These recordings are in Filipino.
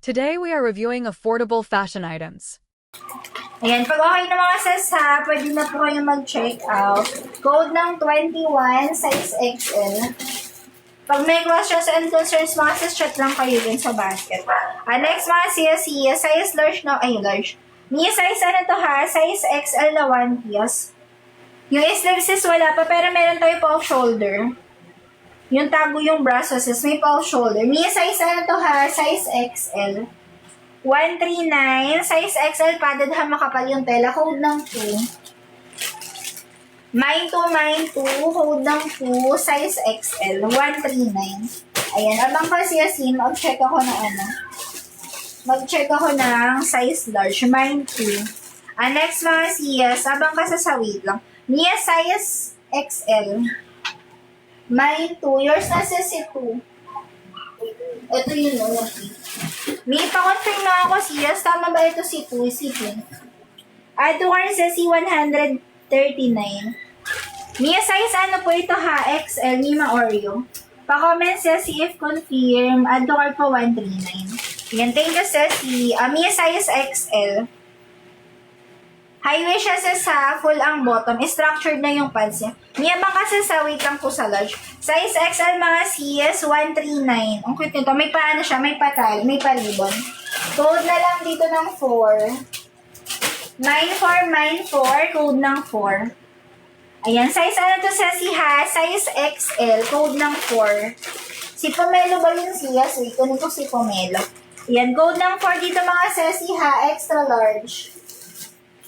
Today we are reviewing affordable fashion items. Ayan, pag okay na mga sis ha, pwede na po kayo mag-check out. Code ng 21, size XL. Pag may questions and concerns, mga sis, chat lang kayo din sa basket. Next mga sis, size large na, large. Mia size ano to ha, size XL na 1 piece. Yung sleeves sis wala pa, pero meron tayo pa off-shoulder. Yung tago yung braso sis, may pa off-shoulder. Mia size ano to ha, size XL. 139, size XL padded ha, makapal yung tela, code ng 2. Mine 2, code ng 2, size XL, 139. Ayan, abang kasi asin, mag-check ako ng Mag-check ako ng size large, mine 2. Next mga siyas, abang kasi sa wait lang. Mia size XL. Mine 2, yours na si 2. Ito yun, okay. May pa-confirm na ako siyas. Tama ba ito si 2? Si 2. Ito nga sa si 139. Mia size ano po ito ha? XL, Nima Oreo. Pa-comment siya si if confirm. Add to cart po 139. Yan, thank you sa si Mia size XL. Highway siya sa full ang bottom. Structured na yung pads niya. Mia bang kasi sa wait lang po sa large. Size XL mga CS 139. Ang cute nito. May paano siya. May patal. May pa-ribbon. Code na lang dito ng 4. 9494. Code ng 4. Ayan. Size ano to sa si ha? Size XL. Code ng 4. Si Pomelo ba yun siya? Wait. Ano to si Pomelo? Ayan. Code ng 4 dito mga sesi ha. Extra large.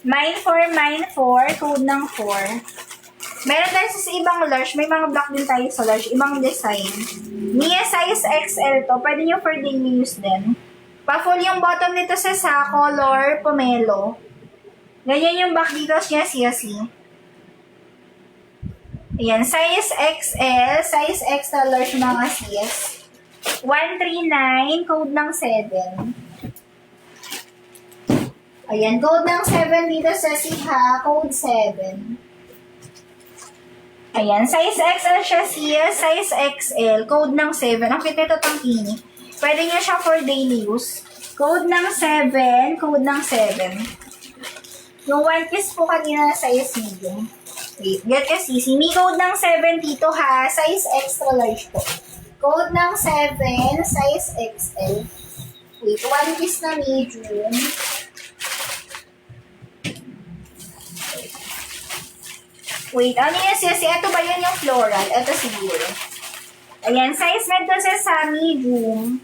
9494, code ng 4. Meron tayo sa ibang large. May mga black din tayo sa large. Ibang design. Mia size XL to. Pwede nyo for daily use din. Pa-full yung bottom nito sa color pomelo. Ganyan yung back dito niya siya. Ayan. Size XL. Size extra large mga siyas. 139, code ng 7. Ayan, code ng 7 dito sa siha, code 7. Ayan, size XL siya siya, size XL, code ng 7. Ang cute nito tangkini. Pwede nyo siya for daily use. Code ng 7, code ng 7. Yung 1 piece po kanina na size medium. Wait, get kasi, may code ng 7 dito ha, size extra large po. Code ng 7, size XL. Wait, 1 piece na medium. Wait, ano yun siya? Ito ba yun yung floral? Ito siguro. Ayan, size med to sa medium.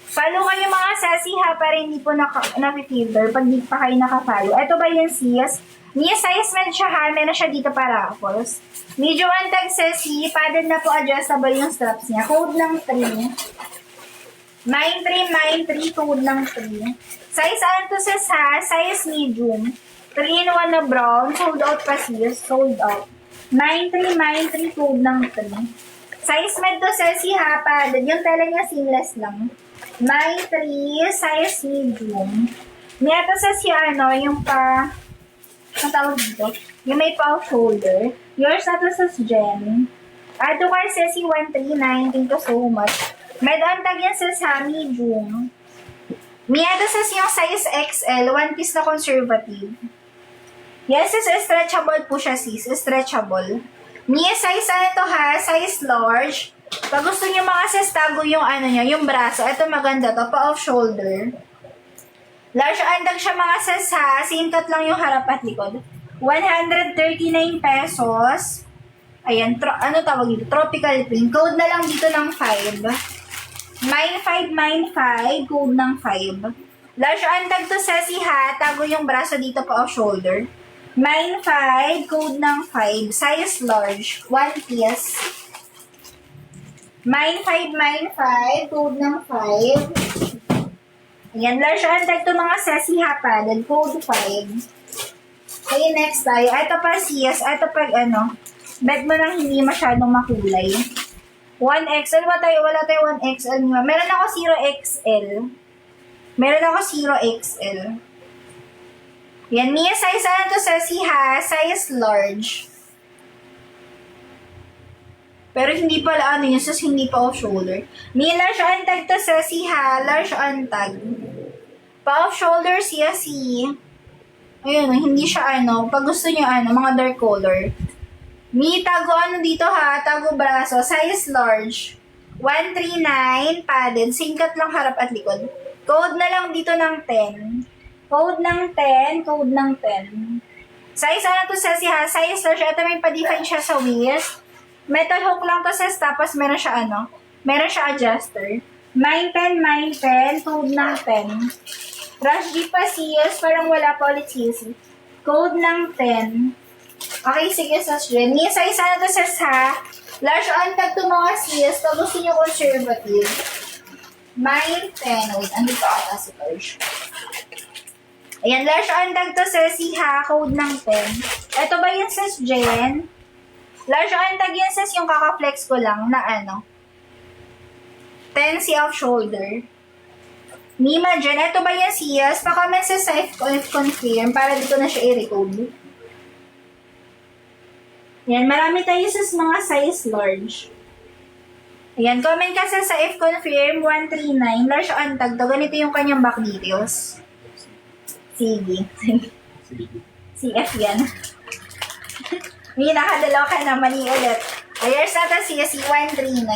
Follow kayo mga sassy ha, para hindi po na-filter pag di pa kayo naka-follow. Ito ba yun sis? Mia size med siya ha, meron siya dito para apples. Medium ang tag sassy, padded na po adjustable yung straps niya. Code ng 3. 9393, code ng 3. Size ano to sis ha? Size medium. 3-in-1 na brown. Sold out pa siya. Sold out. 9393 code ng 3. Size med to sa si hapa. Yung tela niya seamless lang. 93 size medium. May ito sa si yung pa... Ang tawag dito? Yung may pa shoulder. Yours na to sa Jen. Ito ka sa si 139. Thank you so much. Med on tag yan sa medium. May ito sa yung size XL. 1 piece na conservative. Yes, is stretchable po siya sis. Stretchable. Mia size ano to ha? Size large. Pag gusto niyo mga sis, tago yung niya, yung braso. Ito maganda to. Pa off shoulder. Large andag siya mga sis ha. Sintot lang yung harap at likod. 139 pesos. Ayan. Ano tawag dito? Tropical print. Code na lang dito ng 5. 9595. Code ng 5. Large andag to sa si ha. Tago yung braso dito pa off shoulder. 95, code ng 5, size large, 1 piece. 9595, code ng 5. Ayan, large antag to mga sesi hapadan, code 5. Okay, next tayo. Ito pa siyas, ito pa bet mo nang hindi masyadong makulay. 1XL, wala tayo 1XL. Meron ako 0XL. Meron ako 0XL. Yan, Mia size ano to sa si ha? Size large. Pero hindi pala ano yun, sus hindi pa off-shoulder. May large antag to sa si ha, large antag. Pa-off-shoulder siya si... Ayun, hindi siya ano, pag gusto niyo ano, mga dark color. May tago ano dito ha, tago braso, size large. 139, padded, singkat lang harap at likod. Code na lang dito ng 10. Code ng 10, code ng 10. Size ano to sa si ha, size large, ito may pa-define siya sa waist. Metal hook lang to sis, tapos meron siya ano, meron siya adjuster. 910, code ng 10. Rush G pa sis, parang wala pa ulit sis. Code ng 10. Okay, sige sis Jen. Ni size ano to sis ha, large antag to mga sis, pag gusto nyo conservative. 910, wait, andito ata si Large. Ayan, large antag to sis ha, code ng 10. Ito ba yun sis Jen? Large antag yan sis, yung kaka-flex ko lang na ano. 10 si off shoulder. Nima dyan, eto ba yan sis? Pa-comment sis sa if confirm para dito na siya i-recode. Yan, marami tayo sis mga size large. Ayan, comment ka sis sa if confirm 139. Large antag to. Ganito yung kanyang back details. Sige. CF yan. May nakadalaw ka na, mali ulit. Ayers natin siya si 139.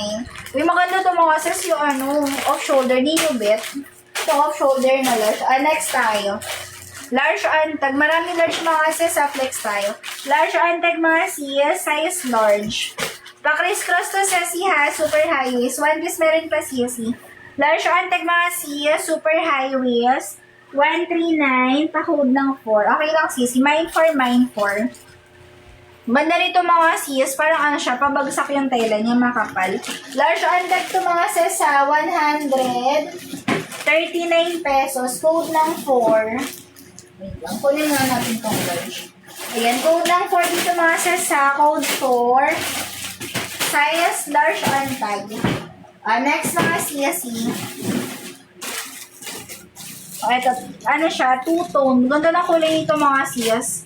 Uy, maganda ito mga sis yung ano, off-shoulder. Di nyo bet. Ito off-shoulder na large. Next tayo. Large antag. Marami large mga sis sa flex tayo. Large antag mga sis, size large. Pa-criss-cross to sa si ha, super high waist. One piece meron pa siya si. Large antag mga sis, super high waist. 139, pa-code ng 4. Okay lang sis, mine 4, mine 4. Banda nito mga sis, parang ano siya, pabagsak yung tela niya, makapal. Large antag to mga sis sa 139 pesos. Code ng 4. Wait lang, kunin nga natin itong large. Ayan, code ng 4 dito mga sis sa code 4. Size large antag. Next mga sis. Ito, ano siya, two-tone. Ganda na kulay nito mga sis.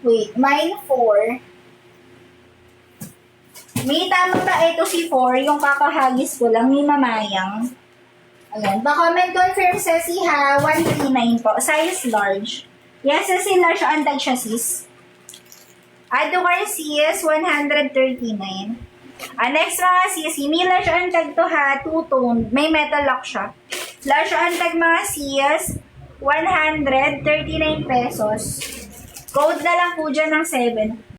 Wait, mine 4. May tama ba ito si 4? Yung kakahagis ko lang, may mamayang. Ayan, pa-comment confirm sa si ha, 139 po. Size large. Yes, si large antag siya sis. Add to cart sis, 139. Next mga sis, may large antag to ha, two-tone. May metal lock siya. Large antag mga sis, 139 pesos. Code na lang po dyan ng 7.